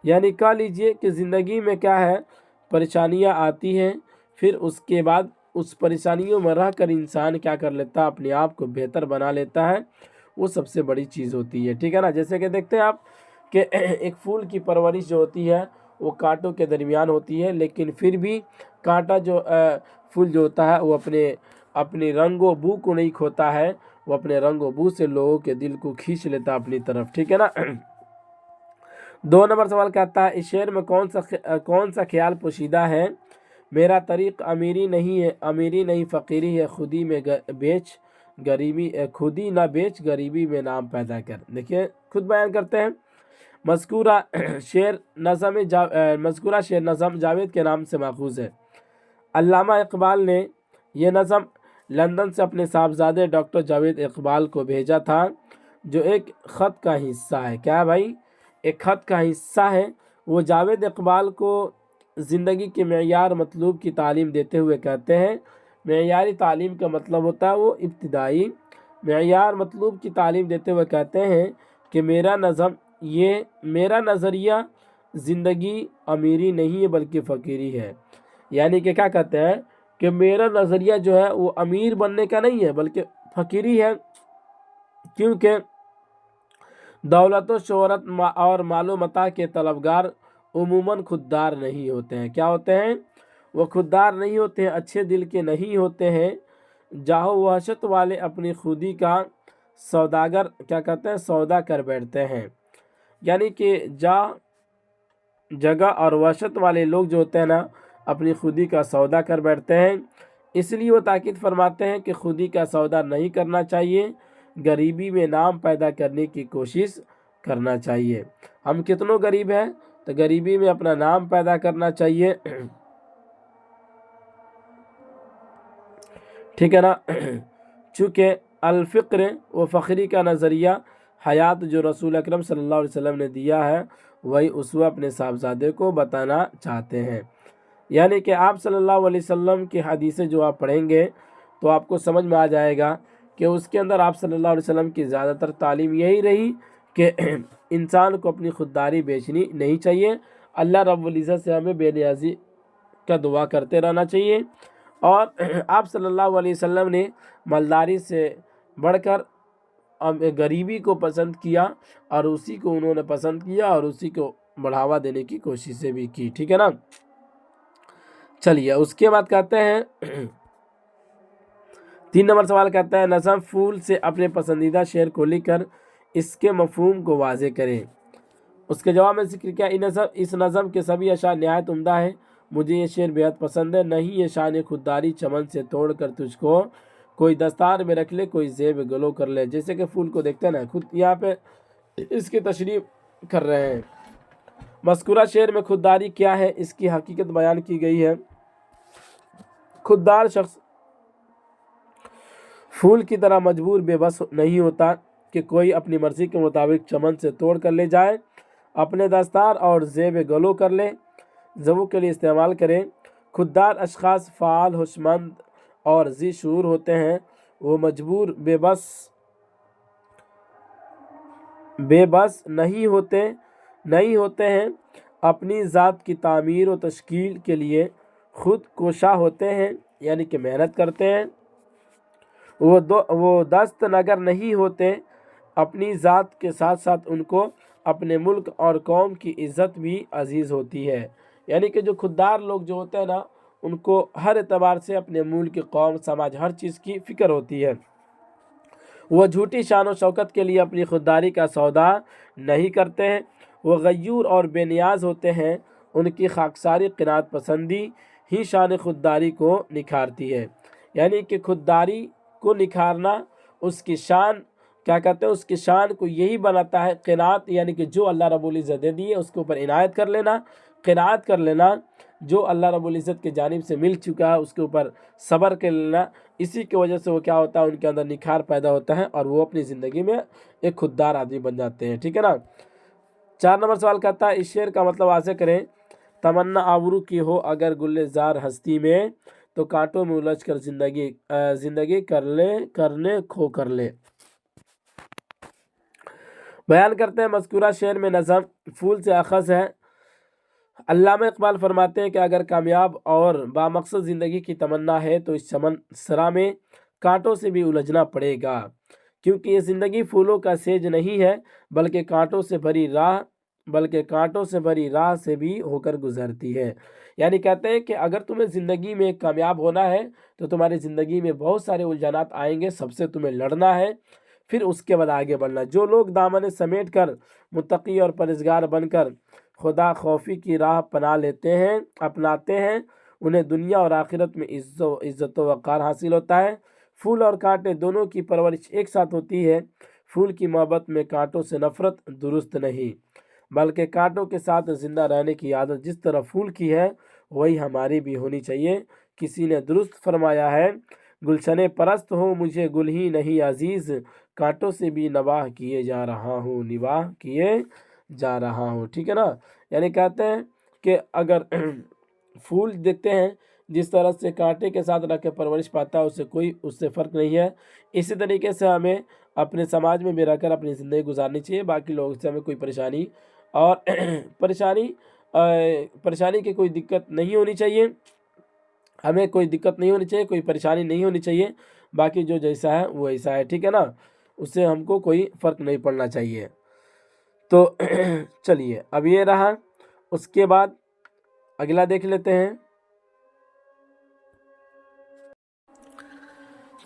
यानी कह लीजिए कि ज़िंदगी में क्या है, परेशानियां आती हैं, फिर उसके बाद उस परेशानियों में रह कर इंसान क्या कर लेता है, अपने आप को बेहतर बना लेता है। वो सबसे बड़ी चीज़ होती है, ठीक है ना। जैसे कि देखते हैं आप कि एक फूल की परवरिश जो होती है वो कांटों के दरमियान होती है, लेकिन फिर भी कांटा जो फूल जो होता है वो अपने रंगो बू को नहीं खोता है, वो अपने रंगो बू से लोगों के दिल को खींच लेता है अपनी तरफ, ठीक है ना। 2 नंबर सवाल कहता है, इस शेर में कौन सा ख्याल पोशीदा है। मेरा तरीक़ अमीरी नहीं फ़कीरी है, खुदी में बेच गरीबी खुदी ना बेच गरीबी में नाम पैदा कर। देखिए खुद बयान करते हैं। मज़कूरा शेर नज़म जावेद के नाम से माखूज़ है। अल्लामा इकबाल ने यह नज़म लंदन से अपने साहबजादे डॉक्टर जावेद इकबाल को भेजा था, जो एक ख़त का हिस्सा है। क्या है भाई, एक ख़त का हिस्सा है। वो जावेद इकबाल को ज़िंदगी के मेयार मतलूब की तालीम देते हुए कहते हैं, मेयारी तालीम का मतलब होता है वो इब्तिदाई मेयार मतलूब की तालीम देते हुए कहते हैं कि मेरा नज़रिया ज़िंदगी अमीरी नहीं है बल्कि फ़कीरी है। यानी कि क्या कहते हैं कि मेरा नज़रिया जो है वो अमीर बनने का नहीं है बल्कि फ़कीरी है, क्योंकि दौलत व शोहरत और मालो मता के तलबगार उमूमन खुददार नहीं होते हैं। क्या होते हैं, वो खुददार नहीं होते हैं, अच्छे दिल के नहीं होते हैं। जाहो वहशत वाले अपनी खुदी का सौदागर क्या कहते हैं, सौदा कर बैठते हैं। यानी कि जगह और वहशत वाले लोग जो होते हैं ना, अपनी खुदी का सौदा कर बैठते हैं। इसलिए वो ताकीद फरमाते हैं कि खुदी का सौदा नहीं करना चाहिए, गरीबी में नाम पैदा करने की कोशिश करना चाहिए। हम कितनों गरीब हैं तो गरीबी में अपना नाम पैदा करना चाहिए, ठीक है ना। चूँकि अल-फ़िक्र व फ़ख्री का नज़रिया हयात जो रसूल अकरम सल्लल्लाहु अलैहि वसल्लम ने दिया है, वही उसवा अपने साहबजादे को बताना चाहते हैं। यानी कि आप सल्लल्लाहु अलैहि वसल्लम की हदीसें जो आप पढ़ेंगे तो आपको समझ में आ जाएगा कि उसके अंदर आप सल्लल्लाहु अलैहि वसल्लम की ज़्यादातर तालीम यही रही कि इंसान को अपनी खुददारी बेचनी नहीं चाहिए। अल्लाह रब्बुल इज़्ज़त से हमें बेनियाज़ी का दुआ करते रहना चाहिए। और आप सल्लल्लाहु अलैहि वसल्लम ने मालदारी से बढ़कर गरीबी को पसंद किया और उसी को उन्होंने पसंद किया और उसी को बढ़ावा देने की कोशिशें भी की, ठीक है ना। चलिए उसके बाद कहते हैं 3 नंबर सवाल कहता है, नज़म फूल से अपने पसंदीदा शेर को लिखकर इसके मफ़हूम को वाज़े करें। उसके जवाब में जिक्र किया, इस नज़म के सभी अशार नहायत उम्दा है, मुझे ये शेर बेहद पसंद है। नहीं ये शान खुददारी चमन से तोड़ कर तुझको कोई दस्तार में रख ले, कोई जेब गलो कर ले। जैसे कि फूल को देखते हैं ना, खुद यहाँ पे इसकी तशरीह कर रहे हैं। मज़कूरा शेर में खुददारी क्या है, इसकी हकीकत बयान की गई है। खुददार शख्स फूल की तरह मजबूर बेबस नहीं होता कि कोई अपनी मर्ज़ी के मुताबिक चमन से तोड़ कर ले जाए, अपने दस्तार और जेब गलो कर ले, ज़बू के लिए इस्तेमाल करें। खुददार अशख़ास फ़ाल, होशमंद और ज़ी शूर होते हैं। वो मजबूर बेबस नहीं होते हैं, अपनी ज़ात की तामीर व तश्कील के लिए खुद कोशा होते हैं, यानी कि मेहनत करते हैं। वो दस्त नगर नहीं होते, अपनी ज़ात के साथ साथ उनको अपने मुल्क और कौम की इज़्ज़त भी अजीज़ होती है। यानी कि जो खुददार लोग जो होते हैं ना, उनको हर एतबार से अपने मुल्क, कौम, समाज, हर चीज़ की फ़िक्र होती है। वह झूठी शान व शौकत के लिए अपनी खुददारी का सौदा नहीं करते हैं। वो गयूर और बेनियाज होते हैं, उनकी खाकसारी क़नात पसंदी ही शान खुददारी को निखारती है। यानी कि खुददारी को निखारना उसकी शान क्या कहते हैं, उसकी शान को यही बनाता है क़नात, यानी कि जो अल्लाह रब्बुल इज़्ज़त दे दी है उसके ऊपर इनायत कर लेना, क़नात कर लेना। जो अल्लाह रब्बुल इज़्ज़त की जानिब से मिल चुका है उसके ऊपर सब्र कर लेना। इसी की वजह से वो क्या होता है, उनके अंदर निखार पैदा होता है और वो अपनी ज़िंदगी में एक खुददार आदमी बन जाते हैं, ठीक है ना। 4 नंबर सवाल कहता है, इस शेर का मतलब वाज़े करें। तमन्ना आबरू की हो अगर गुलजार हस्ती में, تو کانٹوں میں الجھ کر زندگی کرنے کھو کر لے۔ بیان کرتے ہیں مذکورہ شعر میں نظم پھول سے اخذ ہے۔ علامہ اقبال فرماتے ہیں کہ اگر کامیاب اور بامقصد زندگی کی تمنا ہے تو اس چمن سرا میں کانٹوں سے بھی الجھنا پڑے گا، کیونکہ یہ زندگی پھولوں کا سیج نہیں ہے بلکہ کانٹوں سے بھری راہ سے بھی ہو کر گزرتی ہے۔ یعنی کہتے ہیں کہ اگر تمہیں زندگی میں کامیاب ہونا ہے تو تمہاری زندگی میں بہت سارے الجھانات آئیں گے، سب سے تمہیں لڑنا ہے، پھر اس کے بعد آگے بڑھنا۔ جو لوگ دامن سمیٹ کر متقی اور پرہیزگار بن کر خدا خوفی کی راہ اپناتے ہیں انہیں دنیا اور آخرت میں عزت و وقار حاصل ہوتا ہے۔ پھول اور کانٹے دونوں کی پرورش ایک ساتھ ہوتی ہے۔ پھول کی محبت میں کانٹوں سے نفرت درست نہیں، بلکہ کانٹوں کے ساتھ زندہ رہنے کی عادت جس طرح پھول کی ہے وہی ہماری بھی ہونی چاہیے۔ کسی نے درست فرمایا ہے، گلشن پرست ہو مجھے گل ہی نہیں عزیز، کانٹوں سے بھی نباہ کیے جا رہا ہوں۔ ٹھیک ہے نا، یعنی کہتے ہیں کہ اگر پھول دیکھتے ہیں جس طرح سے کانٹے کے ساتھ رکھ کے پرورش پاتا ہے اس سے فرق نہیں ہے۔ اسی طریقے سے ہمیں اپنے سماج میں بھی رہ کر اپنی زندگی گزارنی چاہیے، باقی لوگوں سے ہمیں کوئی پریشانی اور پریشانی کی کوئی دقت نہیں ہونی چاہیے، ہمیں کوئی دقت نہیں ہونی چاہیے، کوئی پریشانی نہیں ہونی چاہیے، باقی جو جیسا ہے وہ ایسا ہے، ٹھیک ہے نا، اس سے ہم کو کوئی فرق نہیں پڑنا چاہیے۔ تو چلیے اب یہ رہا، اس کے بعد اگلا دیکھ لیتے ہیں۔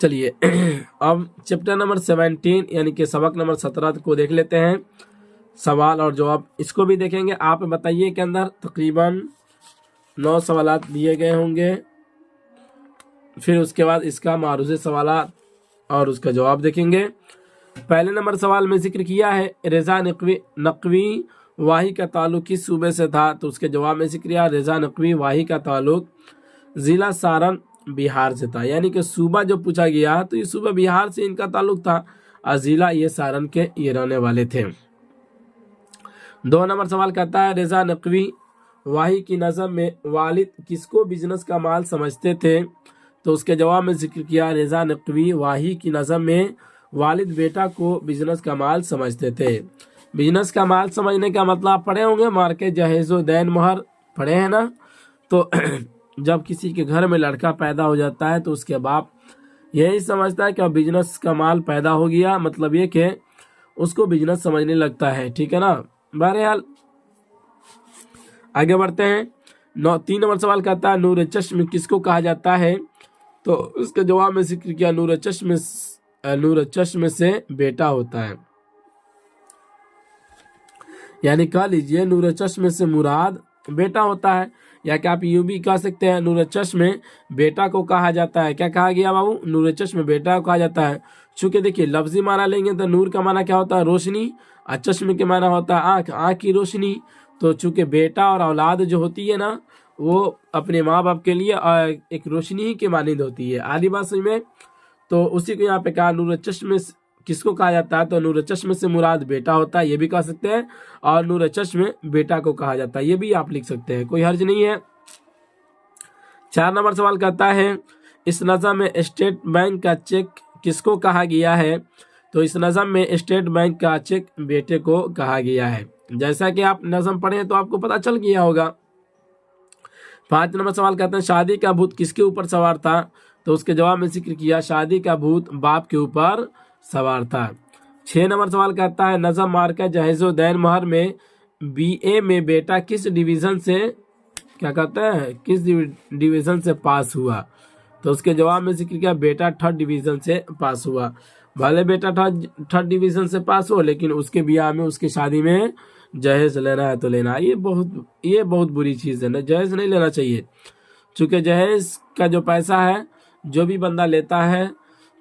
چلیے اب چیپٹر نمبر 17 یعنی کہ سبق نمبر 17 کو دیکھ لیتے ہیں، سوال اور جواب اس کو بھی دیکھیں گے۔ آپ بتائیے کے اندر تقریباً 9 سوالات دیے گئے ہوں گے، پھر اس کے بعد اس کا معروض سوالات اور اس کا جواب دیکھیں گے۔ پہلے نمبر سوال میں ذکر کیا ہے رضا نقوی واہی کا تعلق کس صوبے سے تھا، تو اس کے جواب میں ذکر کیا رضا نقوی واہی کا تعلق ضلع سارن بہار سے تھا، یعنی کہ صوبہ جو پوچھا گیا تو یہ صوبہ بہار سے ان کا تعلق تھا اور ضلع یہ سارن کے یہ رہنے والے تھے۔ 2 نمبر سوال کہتا ہے رضا نقوی واہی کی نظم میں والد کس کو بزنس کا مال سمجھتے تھے، تو اس کے جواب میں ذکر کیا رضا نقوی واہی کی نظم میں والد بیٹا کو بزنس کا مال سمجھتے تھے۔ بزنس کا مال سمجھنے کا مطلب آپ پڑھے ہوں گے، مارکیٹ جہیز و دین مہر پڑھے ہیں نا، تو جب کسی کے گھر میں لڑکا پیدا ہو جاتا ہے تو اس کے باپ یہی سمجھتا ہے کہ اب بزنس کا مال پیدا ہو گیا، مطلب یہ کہ اس کو بزنس سمجھنے لگتا ہے، ٹھیک ہے نا۔ بہرحال آگے بڑھتے ہیں۔ 3 نمبر سوال کہتا ہے نور چشم کس کو کہا جاتا ہے، تو اس کے جواب میں ذکر کیا نور چشم سے بیٹا ہوتا ہے، یعنی کہہ لیجئے نور چشم سے مراد بیٹا ہوتا ہے، یا کہ آپ یوں بھی کہہ سکتے ہیں نور چشم بیٹا کو کہا جاتا ہے۔ کیا کہا گیا بابو؟ نور چشم بیٹا کو کہا جاتا ہے۔ چونکہ دیکھیے لفظی معنی لیں گے تو نور کا معنی کیا ہوتا ہے؟ روشنی، اور چشم کے معنی ہوتا ہے آنکھ کی روشنی۔ تو چونکہ بیٹا اور اولاد جو ہوتی ہے نا وہ اپنے ماں باپ کے لیے ایک روشنی ہی کے مانند ہوتی ہے، عالی بات سمجھ میں۔ تو اسی کو یہاں پہ کہا نور چشم کس کو کہا جاتا ہے، تو نور چشم سے مراد بیٹا ہوتا ہے، یہ بھی کہہ سکتے ہیں، اور نور چشم بیٹا کو کہا جاتا ہے، یہ بھی آپ لکھ سکتے ہیں، کوئی حرج نہیں ہے۔ 4 نمبر سوال کہتا ہے اس نظم میں اسٹیٹ بینک کا چیک کس کو کہا گیا ہے، تو اس نظم میں اسٹیٹ بینک کا چیک بیٹے کو کہا گیا ہے، جیسا کہ آپ نظم پڑھیں تو آپ کو پتہ چل گیا ہوگا۔ 5 نمبر سوال کہتے ہیں شادی کا بھوت کس کے اوپر سوار تھا، تو اس کے جواب میں ذکر کیا شادی کا بھوت باپ کے اوپر سوار تھا۔ 6 نمبر سوال کہتا ہے نظم مارکا جہیز و دین مہر میں BA میں بیٹا کس ڈویژن سے کیا کہتا ہے کس ڈویژن سے پاس ہوا، تو اس کے جواب میں ذکر کیا بیٹا 3rd ڈویژن سے پاس ہوا۔ بھلے بیٹا 3rd ڈویژن سے پاس ہو لیکن اس کے بیاہ میں اس کی شادی میں جہیز لینا ہے تو لینا، یہ بہت بری چیز ہے نا، جہیز نہیں لینا چاہیے، چونکہ جہیز کا جو پیسہ ہے جو بھی بندہ لیتا ہے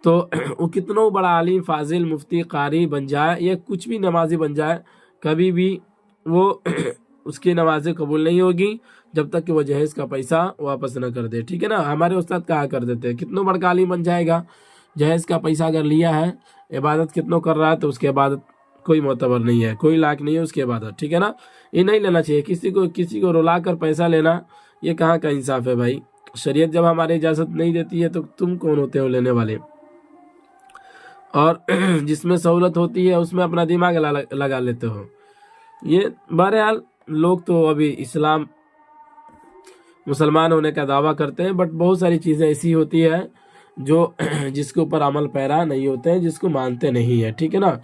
تو وہ کتنا بڑا عالم فاضل مفتی قاری بن جائے یا کچھ بھی نمازی بن جائے، کبھی بھی وہ اس کی نمازیں قبول نہیں ہوگی جب تک کہ وہ جہیز کا پیسہ واپس نہ کر دے، ٹھیک ہے نا۔ ہمارے استاد کہا کر دیتے ہیں کتنا بڑا عالم بن جائے گا، جہیز کا پیسہ اگر لیا ہے عبادت کتنا کر رہا ہے تو اس کی عبادت کوئی معتبر نہیں ہے، کوئی لاک نہیں ہے اس کی عبادت، ٹھیک ہے نا۔ یہ نہیں لینا چاہیے، کسی کو رلا کر پیسہ لینا یہ کہاں کا انصاف ہے بھائی، शरीयत जब हमारी इजाज़त नहीं देती है तो तुम कौन होते हो लेने वाले। और जिसमें सहूलत होती है उसमें अपना दिमाग लगा लेते हो। ये बहरहाल लोग तो अभी इस्लाम मुसलमान होने का दावा करते हैं, बट बहुत सारी चीज़ें ऐसी होती है जो जिसके ऊपर अमल पैरा नहीं होते हैं, जिसको मानते नहीं है, ठीक है ना।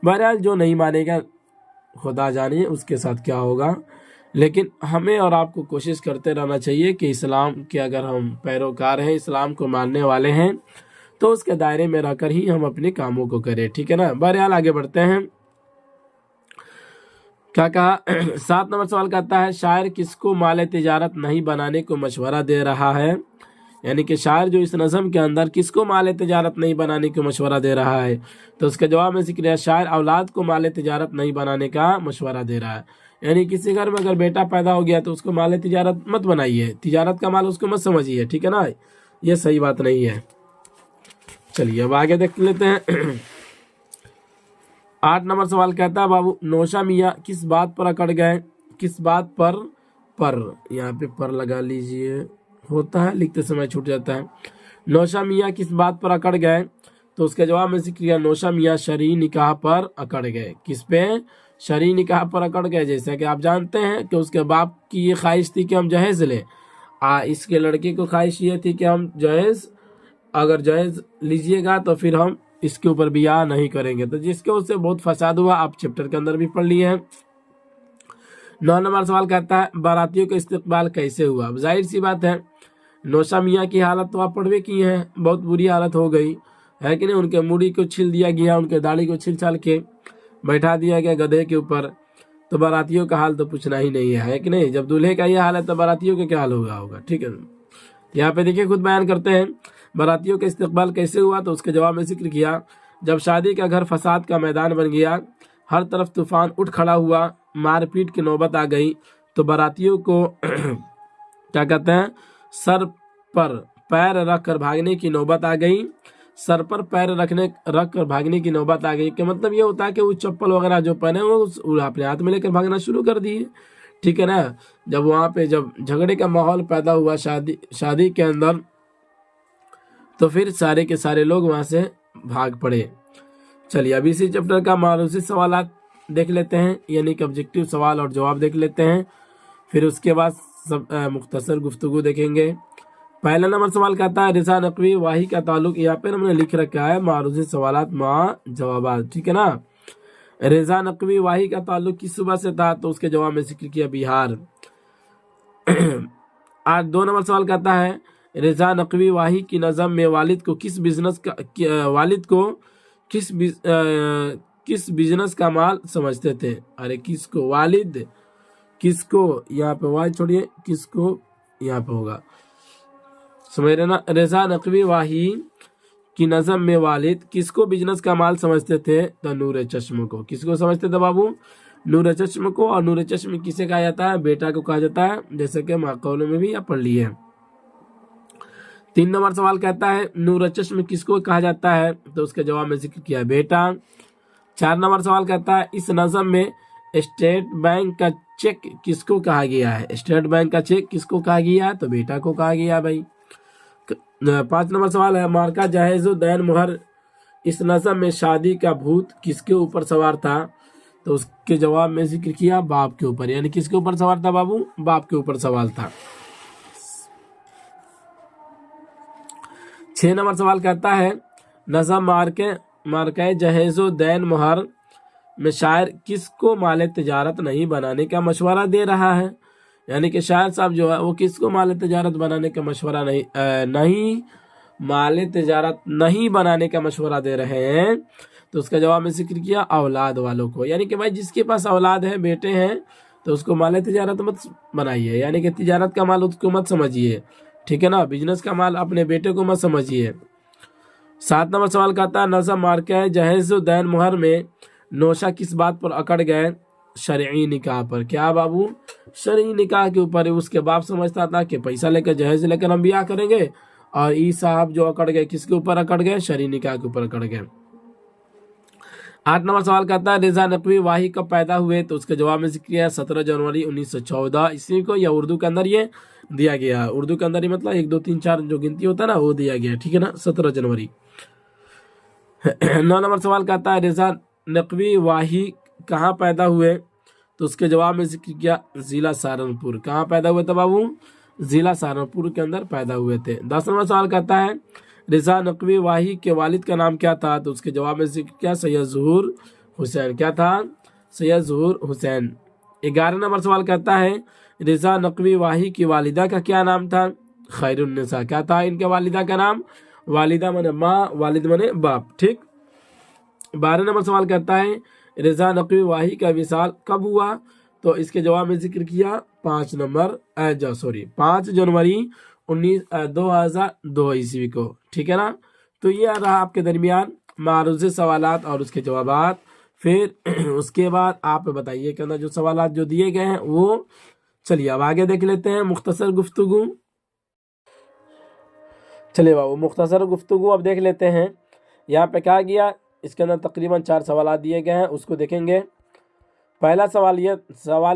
बहरहाल जो नहीं मानेगा खुदा जानिए उसके साथ क्या होगा, लेकिन हमें और आपको कोशिश करते रहना चाहिए कि इस्लाम के अगर हम पैरोकार हैं, इस्लाम को मानने वाले हैं, तो उसके दायरे में रहकर ही हम अपने कामों को करें, ठीक है ना। बहरहाल आगे बढ़ते हैं। क्या कहा 7 नंबर सवाल कहता है, शायर किसको माल तिजारत नहीं बनाने को मशवरा दे रहा है। यानी कि शायर जो इस नज़म के अंदर किसको माल तिजारत नहीं बनाने को मशवरा दे रहा है, तो उसके जवाब में जिक्र है शायर औलाद को माल तिजारत नहीं बनाने का मशवरा दे रहा है। यानी किसी घर में अगर बेटा पैदा हो गया तो उसको माल तिजारत मत बनाइए, तिजारत का माल उसको मत समझिए, ठीक है ना, ये सही बात नहीं है। चलिए अब आगे देख लेते हैं। 8 नंबर सवाल कहता है, बाबू नौशा मियाँ किस बात पर अकड़ गए। किस बात पर यहाँ पे पर लगा लीजिए, होता है लिखते समय छूट जाता है। नौशा मियाँ किस बात पर अकड़ गए, तो उसके जवाब में जिक्र किया नौशा मियाँ शरई निकाह पर अकड़ गए। किस पे, शरई निकाह पर अकड़ गए। जैसा कि आप जानते हैं कि उसके बाप की ये ख्वाहिश थी कि हम जहेज लें, इसके लड़के को ख्वाहिश ये थी कि हम जहेज, अगर जहेज लीजिएगा तो फिर हम इसके ऊपर बियाह नहीं करेंगे, तो जिसके उससे बहुत फसाद हुआ, आप चैप्टर के अंदर भी पढ़ लिए हैं। 9 नंबर सवाल कहता है, बारातियों का इस्तेकबाल कैसे हुआ। अब जाहिर सी बात है, नौशा मियाँ की हालत तो आप पढ़वे की हैं, बहुत बुरी हालत हो गई है कि नहीं। उनके मुड़ी को छिल दिया गया, उनके दाढ़ी को छिल छाल के बैठा दिया गया गधे के ऊपर, तो बारातियों का हाल तो पूछना ही नहीं है कि नहीं। जब दूल्हे का ये हाल है तो बारातियों का क्या हाल होगा, ठीक है। यहाँ पे देखिए खुद बयान करते हैं बारातियों का इस्तेकबाल कैसे हुआ, तो उसके जवाब में जिक्र किया जब शादी का घर फसाद का मैदान बन गया, हर तरफ तूफान उठ खड़ा हुआ, मारपीट की नौबत आ गई, तो बारातियों को क्या कहते हैं, सर पर पैर रख कर भागने की नौबत आ गई। सर पर पैर रख कर भागने की नौबत आ गई, कि मतलब ये होता है कि वो चप्पल वगैरह जो पहने वो अपने हाथ में लेकर भागना शुरू कर दिए, ठीक है ना। जब वहाँ पे जब झगड़े का माहौल पैदा हुआ शादी के अंदर, तो फिर सारे के सारे लोग वहाँ से भाग पड़े। चलिए अब इसी चैप्टर का मारूसी सवाल देख लेते हैं, यानी कि ऑब्जेक्टिव सवाल और जवाब देख लेते हैं, फिर उसके बाद सब मुख्तसर गुफ्तगू देखेंगे। पहला नंबर सवाल कहता है, रिजा नकवी वाही का ताल्लुक, यहाँ पे हमने लिख रखा है मारूसी सवालात मा जवाबात, ठीक है ना। रिजा नकवी वाही का ताल्लुक किस सूबा से था, तो उसके जवाब में जिक्र किया बिहार। आज 2 नंबर सवाल कहता है, रिजा नकवी वाही की नज़म में वालिद को किस बिजनेस का माल समझते थे। अरे किसको, वालिद किसको, यहाँ पे वाही छोड़िए, किसको यहाँ पे होगा, समझ रहे ना। रिजा नकवी वाही की नज़म में वालिद किसको बिजनेस का माल समझते थे, तो नूर चश्म को। किसको समझते थे बाबू, नूर चश्म को। और नूर चश्म किसे कहा जाता है, बेटा को कहा जाता है, जैसे कि माकौल में भी आप पढ़ लिए। 3 नंबर सवाल कहता है, नूर चश्म किसको कहा जाता है, तो उसके जवाब में जिक्र किया बेटा। 4 नंबर सवाल कहता है, इस नज़म में स्टेट बैंक का चेक किसको कहा गया है। स्टेट बैंक का चेक किसको कहा गया है, तो बेटा को कहा गया भाई। 5 नंबर सवाल है, मार्का जहेज़ो दैन मुहर, इस नज़म में शादी का भूत किसके ऊपर सवार था, तो उसके जवाब में जिक्र किया बाप के ऊपर। यानी किसके ऊपर सवार था बाबू, बाप के ऊपर सवाल था। 6 नंबर सवाल कहता है, नज़म मार्के जहेज़ो दैन मुहर में शायर किसको माल तिजारत नहीं बनाने का मशवरा दे रहा है। यानी कि शायर साहब जो है वो किसको माल तिजारत बनाने का मशवरा माल तिजारत नहीं बनाने का मशवरा दे रहे हैं, तो उसका जवाब में जिक्र किया औलाद वालों को। यानी कि भाई जिसके पास औलाद है, बेटे हैं, तो उसको माल तिजारत मत बनाइए, यानी कि तिजारत का माल उसको मत समझिए, ठीक है ना, बिजनेस का माल अपने बेटे को मत समझिए। 7 नंबर सवाल कहता है, नज़म मार्के जहेज़ो दैन मुहर में नौशा किस बात पर अकड़ गए, शरई निकाह पर। क्या बाबू, शरई निकाह के ऊपर। उसके बाप समझता था कि पैसा लेकर जहेज लेकर हम ब्याह करेंगे, और ई साहब जो अकड़ गए किसके ऊपर अकड़ गए, शरई निकाह के ऊपर अकड़ गए। 8 नंबर सवाल कहता है रिजा नकवी वाही कब पैदा हुए, तो उसके जवाब में जिक्र किया है 17 जनवरी 1914 ईस्वी को। या उर्दू के अंदर ये दिया गया है, उर्दू के अंदर ही मतलब 1 2 3 4 जो गिनती होता है ना वो दिया गया है, ठीक है ना, 17 जनवरी। 9 नंबर सवाल कहता है रिजा नकवी वाही कहाँ पैदा हुए, तो उसके जवाब में जिक्र किया जिला सहारनपुर। कहाँ पैदा हुए थे बाबू, जिला सहारनपुर के अंदर पैदा हुए थे। 10 नंबर सवाल कहता है रिजा नकवी वाही के वालिद का नाम क्या था, तो उसके जवाब में जिक्र किया सैयद ज़हूर हुसैन। क्या था, सैयद ज़हूर हुसैन। 11 नंबर सवाल कहता है रिजा नकवी वाही की वालिदा का क्या नाम था, खैरुन्निसा। क्या था इनके वालिदा का नाम, वालिदा मने माँ, वालिद मने बाप, ठीक। 12 नंबर सवाल कहता है रिजा नकवी वाही का विसाल कब हुआ, तो इसके जवाब में जिक्र किया 5 जनवरी 2002 ईस्वी को, ठीक है ना। तो ये रहा आपके दरमियान मारूज़े सवालात और उसके जवाबात। फिर उसके बाद आप बताइए कि जो सवालात जो दिए गए हैं वो, चलिए अब आगे देख लेते हैं मुख्तसर गुफ्तगू। चलिए बाबू मुख्तसर गुफ्तगू अब देख लेते हैं। यहाँ पे क्या गया, इसके अंदर तकरीबन 4 सवालात दिए गए हैं, उसको देखेंगे। पहला सवाल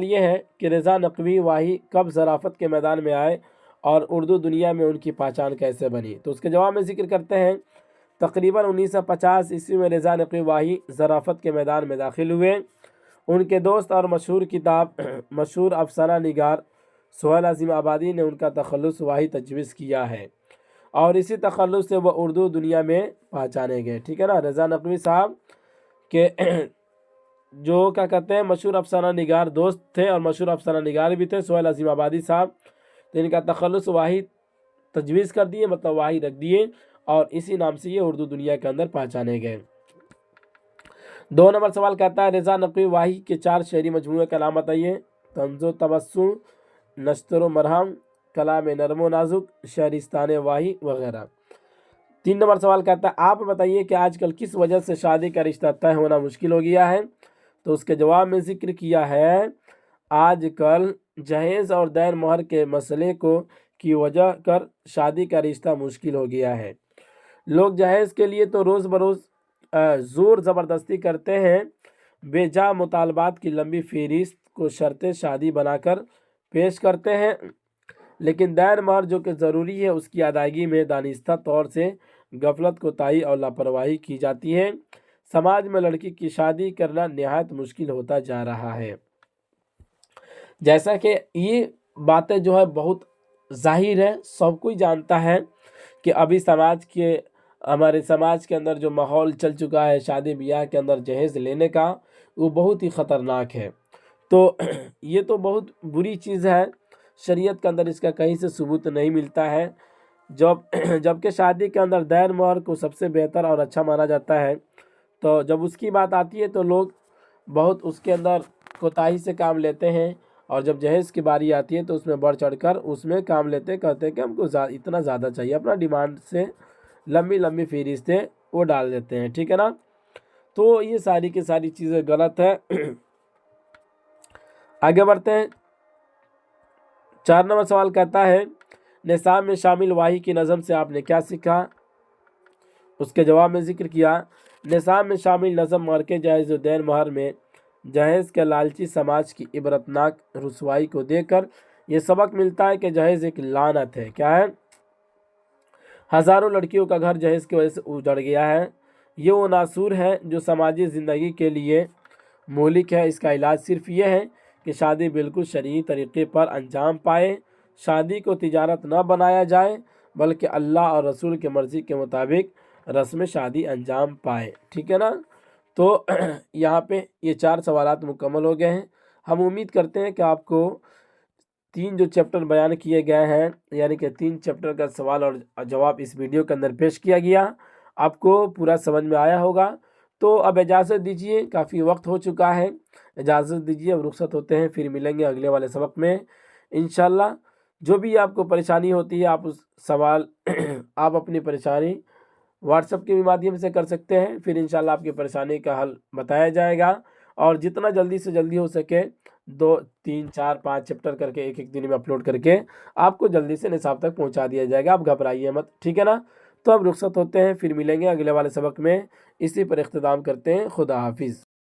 ये है कि रिजा नकवी वाही कब ज़राफ़त के मैदान में आए और उर्दू दुनिया में उनकी पहचान कैसे बनी, तो उसके जवाब में जिक्र करते हैं तकरीबन 1950 ईस्वी में रिजा नकवी वाही ज़राफ़त के मैदान में दाखिल हुए। उनके दोस्त और मशहूर अफसाना निगार सुहेल अज़ीम आबादी ने उनका तखल्लुस वाही तजवीज़ किया है और इसी तखल्लुस से वह उर्दू दुनिया में पहचाने गए, ठीक है ना। रिजा नकवी साहब के जो क्या कहते हैं मशहूर अफसाना निगार दोस्त थे और मशहूर अफसाना निगार भी थे सुहेल अज़ीम आबादी साहब, तो इनका तखल्लुस वाही तजवीज़ कर दिए, मतलब वाही रख दिए और इसी नाम से ये उर्दू दुनिया के अंदर पहचाने गए। 2 नंबर सवाल कहता है रिजा नकवी वाही के 4 शेरी मजमूए का नाम बताइए, तंज़ो तबस्सुम, नश्तर मरहम, कलाम नरमो नाजुक, शहरिस्तान वाही वगैरह। 3 नंबर सवाल कहता है आप बताइए कि आजकल किस वजह से शादी का रिश्ता तय होना मुश्किल हो गया है, तो उसके जवाब में जिक्र किया है आजकल जहेज़ और दैन मोहर के मसले को की वजह कर शादी का रिश्ता मुश्किल हो गया है। लोग जहेज़ के लिए तो रोज़ बरोज़ ज़ोर ज़बरदस्ती करते हैं, बेजा मुतालबात की लंबी फहरिस्त को शर्त शादी बनाकर पेश करते हैं, लेकिन दैन मोहर जो कि ज़रूरी है उसकी अदायगी में दानिस्ता तौर से गफलत कोताही और लापरवाही की जाती है। समाज में लड़की की शादी करना नहायत मुश्किल होता जा रहा है। जैसा कि ये बातें जो है बहुत जाहिर है, सब कोई जानता है कि अभी हमारे समाज के अंदर जो माहौल चल चुका है शादी ब्याह के अंदर जहेज़ लेने का, वो बहुत ही ख़तरनाक है। तो ये तो बहुत बुरी चीज़ है, शरीयत के अंदर इसका कहीं से सबूत नहीं मिलता है। जबकि शादी के अंदर दैन मोहर को सबसे बेहतर और अच्छा माना जाता है, तो जब उसकी बात आती है तो लोग बहुत उसके अंदर कोताही से काम लेते हैं और जब जहेज़ की बारी आती है तो उसमें बढ़ चढ़कर उसमें काम लेते, कहते हैं कि हमको इतना ज़्यादा चाहिए, अपना डिमांड से लंबी लंबी फहरिस्तें वो डाल देते हैं, ठीक है ना। तो ये सारी की सारी चीज़ें गलत है। आगे बढ़ते हैं। 4 नंबर सवाल कहता है निसाब में शामिल वाही की नज़म से आपने क्या सीखा, उसके जवाब में जिक्र किया निसाब में शामिल नज़म मार्के जायज़ दैन मोहर में जहेज़ के लालची समाज की इबरतनाक रुसवाई को देखकर ये सबक मिलता है कि जहेज़ एक लानत है। क्या है, हज़ारों लड़कियों का घर जहेज़ की वजह से उजड़ गया है। ये वो नासूर है जो समाजी ज़िंदगी के लिए मौलिक है। इसका इलाज सिर्फ ये है कि शादी बिल्कुल शरई तरीक़े पर अंजाम पाए, शादी को तिजारत न बनाया जाए बल्कि अल्लाह और रसूल के मर्ज़ी के मुताबिक रस्म शादी अंजाम पाए, ठीक है ना। तो यहाँ पे ये 4 सवालात मुकम्मल हो गए हैं। हम उम्मीद करते हैं कि आपको 3 जो चैप्टर बयान किए गए हैं, यानी कि 3 चैप्टर का सवाल और जवाब इस वीडियो के अंदर पेश किया गया, आपको पूरा समझ में आया होगा। तो अब इजाज़त दीजिए, काफ़ी वक्त हो चुका है, इजाज़त दीजिए, अब रुखसत होते हैं, फिर मिलेंगे अगले वाले सबक में इंशाल्लाह। जो भी आपको परेशानी होती है आप उस सवाल आप अपनी परेशानी व्हाट्सएप के माध्यम से कर सकते हैं, फिर इंशाल्लाह आपकी परेशानी का हल बताया जाएगा और जितना जल्दी से जल्दी हो सके 2 3 4 5 चैप्टर करके एक दिन में अपलोड करके आपको जल्दी से निसाब तक पहुंचा दिया जाएगा। आप घबराइए मत, ठीक है ना। تو اب رخصت ہوتے ہیں، پھر ملیں گے اگلے والے سبق میں، اسی پر اختتام کرتے ہیں۔ خدا حافظ۔